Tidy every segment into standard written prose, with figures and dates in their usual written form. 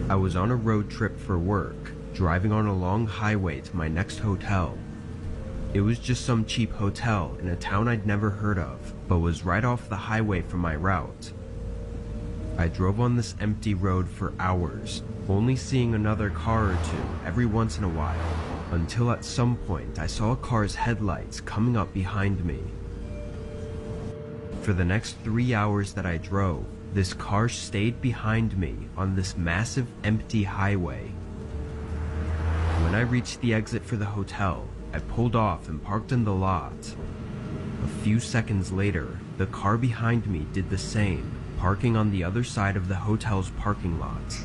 I was on a road trip for work, driving on a long highway to my next hotel. It was just some cheap hotel in a town I'd never heard of, but was right off the highway from my route. I drove on this empty road for hours, only seeing another car or two every once in a while, until at some point I saw a car's headlights coming up behind me. For the next 3 hours that I drove, this car stayed behind me on this massive empty highway. When I reached the exit for the hotel, I pulled off and parked in the lot. A few seconds later, the car behind me did the same, parking on the other side of the hotel's parking lot.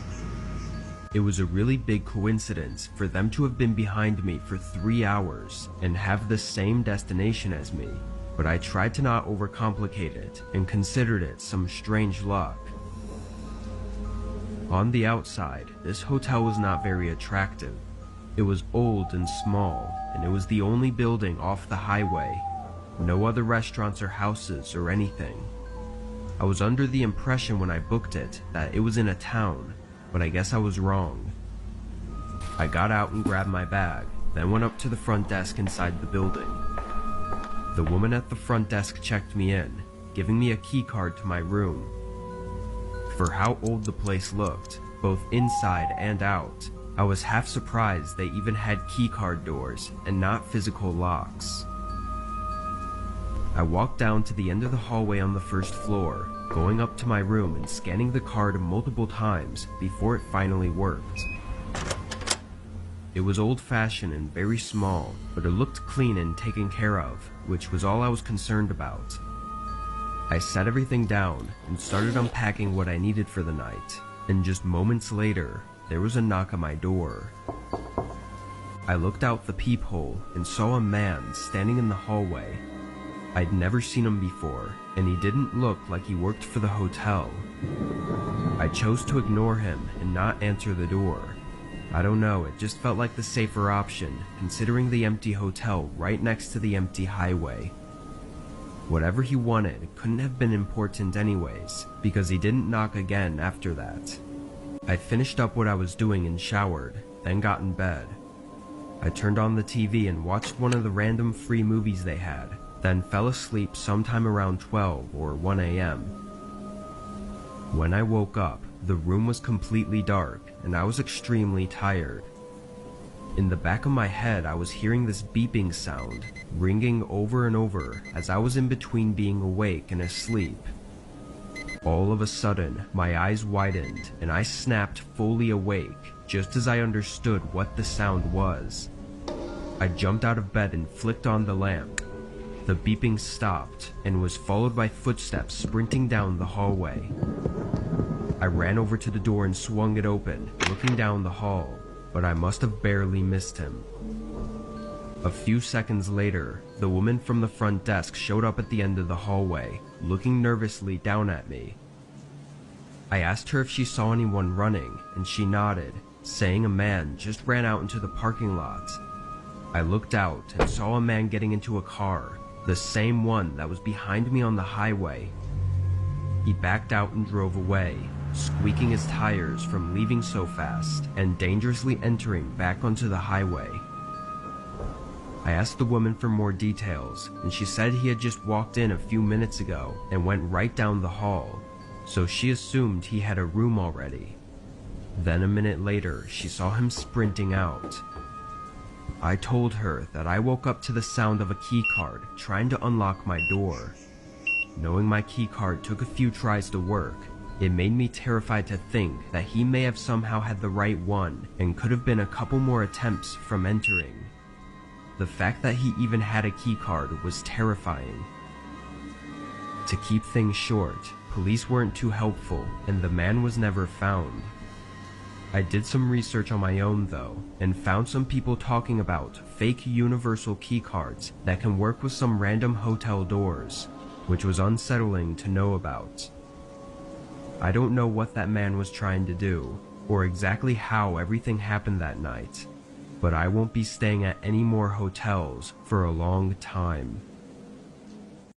It was a really big coincidence for them to have been behind me for 3 hours and have the same destination as me, but I tried to not overcomplicate it and considered it some strange luck. On the outside, this hotel was not very attractive. It was old and small, and it was the only building off the highway. No other restaurants or houses or anything. I was under the impression when I booked it that it was in a town, but I guess I was wrong. I got out and grabbed my bag, then went up to the front desk inside the building. The woman at the front desk checked me in, giving me a key card to my room. For how old the place looked, both inside and out, I was half surprised they even had keycard doors and not physical locks. I walked down to the end of the hallway on the first floor, going up to my room and scanning the card multiple times before it finally worked. It was old-fashioned and very small, but it looked clean and taken care of, which was all I was concerned about. I set everything down and started unpacking what I needed for the night, and just moments later, there was a knock on my door. I looked out the peephole and saw a man standing in the hallway. I'd never seen him before, and he didn't look like he worked for the hotel. I chose to ignore him and not answer the door. I don't know, it just felt like the safer option, considering the empty hotel right next to the empty highway. Whatever he wanted couldn't have been important anyways, because he didn't knock again after that. I finished up what I was doing and showered, then got in bed. I turned on the TV and watched one of the random free movies they had, then fell asleep sometime around 12 or 1 a.m. When I woke up, the room was completely dark and I was extremely tired. In the back of my head, I was hearing this beeping sound, ringing over and over as I was in between being awake and asleep. All of a sudden, my eyes widened and I snapped fully awake just as I understood what the sound was. I jumped out of bed and flicked on the lamp. The beeping stopped and was followed by footsteps sprinting down the hallway. I ran over to the door and swung it open, looking down the hall, but I must have barely missed him. A few seconds later, the woman from the front desk showed up at the end of the hallway, looking nervously down at me. I asked her if she saw anyone running, and she nodded, saying a man just ran out into the parking lot. I looked out and saw a man getting into a car, the same one that was behind me on the highway. He backed out and drove away, squeaking his tires from leaving so fast and dangerously entering back onto the highway. I asked the woman for more details, and she said he had just walked in a few minutes ago and went right down the hall, so she assumed he had a room already. Then a minute later, she saw him sprinting out. I told her that I woke up to the sound of a key card trying to unlock my door. Knowing my key card took a few tries to work, it made me terrified to think that he may have somehow had the right one and could have been a couple more attempts from entering. The fact that he even had a key card was terrifying. To keep things short, police weren't too helpful and the man was never found. I did some research on my own though, and found some people talking about fake universal key cards that can work with some random hotel doors, which was unsettling to know about. I don't know what that man was trying to do, or exactly how everything happened that night, but I won't be staying at any more hotels for a long time.